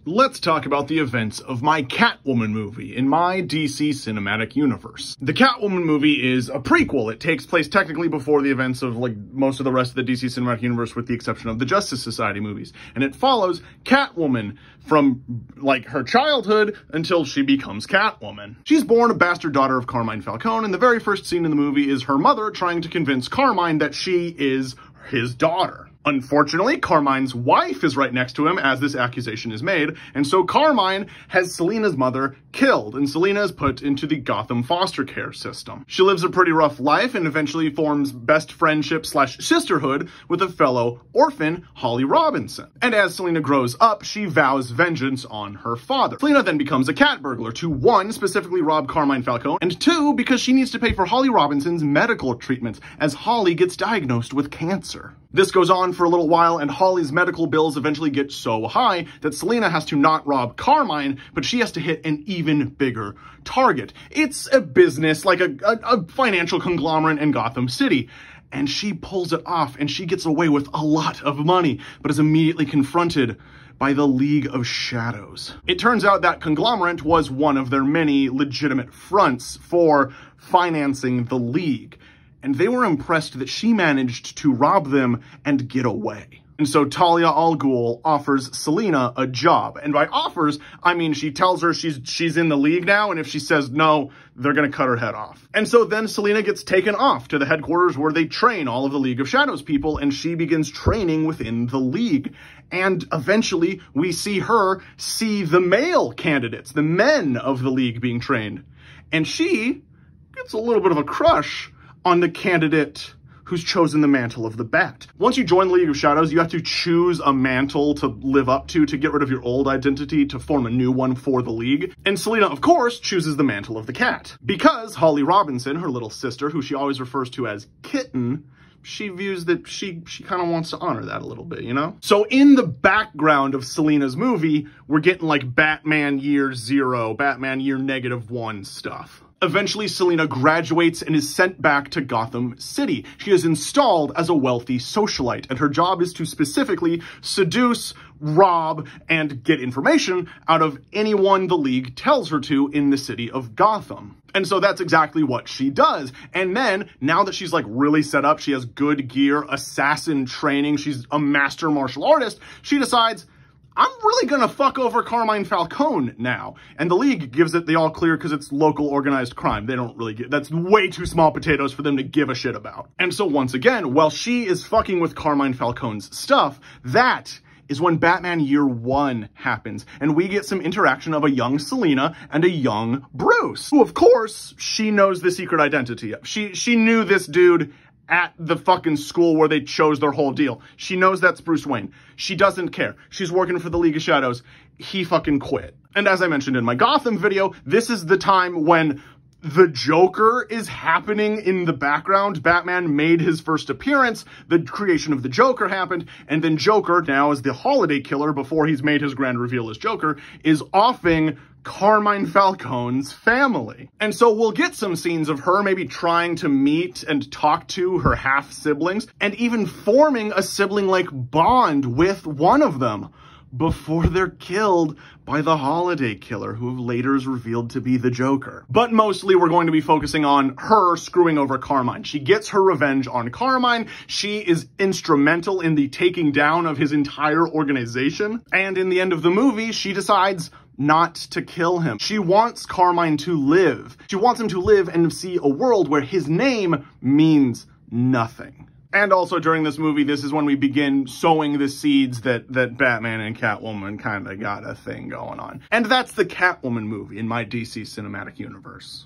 let's talk about the events of my Catwoman movie in my DC Cinematic Universe. The Catwoman movie is a prequel. It takes place technically before the events of like most of the rest of the DC Cinematic Universe with the exception of the Justice Society movies. And it follows Catwoman from like her childhood until she becomes Catwoman. She's born a bastard daughter of Carmine Falcone, and the very first scene in the movie is her mother trying to convince Carmine that she is his daughter. Unfortunately, Carmine's wife is right next to him as this accusation is made, and so Carmine has Selina's mother killed, and Selina is put into the Gotham foster care system. She lives a pretty rough life and eventually forms best friendship slash sisterhood with a fellow orphan, Holly Robinson. And as Selina grows up, she vows vengeance on her father. Selina then becomes a cat burglar to, one, specifically rob Carmine Falcone, and two, because she needs to pay for Holly Robinson's medical treatments as Holly gets diagnosed with cancer. This goes on for a little while, and Holly's medical bills eventually get so high that Selina has to not rob Carmine, but she has to hit an even bigger target. It's a business, like a financial conglomerate in Gotham City. And she pulls it off, and she gets away with a lot of money, but is immediately confronted by the League of Shadows. It turns out that conglomerate was one of their many legitimate fronts for financing the League, and they were impressed that she managed to rob them and get away. And so Talia al Ghul offers Selina a job. And by offers, I mean she tells her she's in the League now, and if she says no, they're gonna cut her head off. And so then Selina gets taken off to the headquarters where they train all of the League of Shadows people, and she begins training within the League. And eventually we see her see the male candidates, the men of the League being trained. And she gets a little bit of a crush on the candidate who's chosen the mantle of the Bat. Once you join the League of Shadows, you have to choose a mantle to live up to get rid of your old identity to form a new one for the League. And Selina, of course, chooses the mantle of the cat. Because Holly Robinson, her little sister, who she always refers to as Kitten, she views that she kind of wants to honor that a little bit, you know? So in the background of Selina's movie, we're getting like Batman Year Zero, Batman Year -1 stuff. Eventually, Selina graduates and is sent back to Gotham City. She is installed as a wealthy socialite, and her job is to specifically seduce, rob, and get information out of anyone the League tells her to in the city of Gotham. And so that's exactly what she does. And then, now that she's like really set up, she has good gear, assassin training, she's a master martial artist, she decides, I'm really gonna fuck over Carmine Falcone now. And the League gives it the all clear because it's local organized crime. They don't really that's way too small potatoes for them to give a shit about. And so once again, while she is fucking with Carmine Falcone's stuff, that is when Batman Year 1 happens, and we get some interaction of a young Selina and a young Bruce, who of course, she knows the secret identity of. She knew this dude at the fucking school where they chose their whole deal. She knows that's Bruce Wayne. She doesn't care. She's working for the League of Shadows. He fucking quit. And as I mentioned in my Gotham video, this is the time when the Joker is happening in the background. Batman made his first appearance, the creation of the Joker happened, and then Joker, now as the holiday killer before he's made his grand reveal as Joker, is offing Carmine Falcone's family. And so we'll get some scenes of her maybe trying to meet and talk to her half-siblings, and even forming a sibling-like bond with one of them before they're killed by the holiday killer, who later is revealed to be the Joker. But mostly we're going to be focusing on her screwing over Carmine. She gets her revenge on Carmine. She is instrumental in the taking down of his entire organization. And in the end of the movie, she decides not to kill him. She wants Carmine to live. She wants him to live and see a world where his name means nothing. And also during this movie, this is when we begin sowing the seeds that Batman and Catwoman kind of got a thing going on. And that's the Catwoman movie in my DC Cinematic Universe.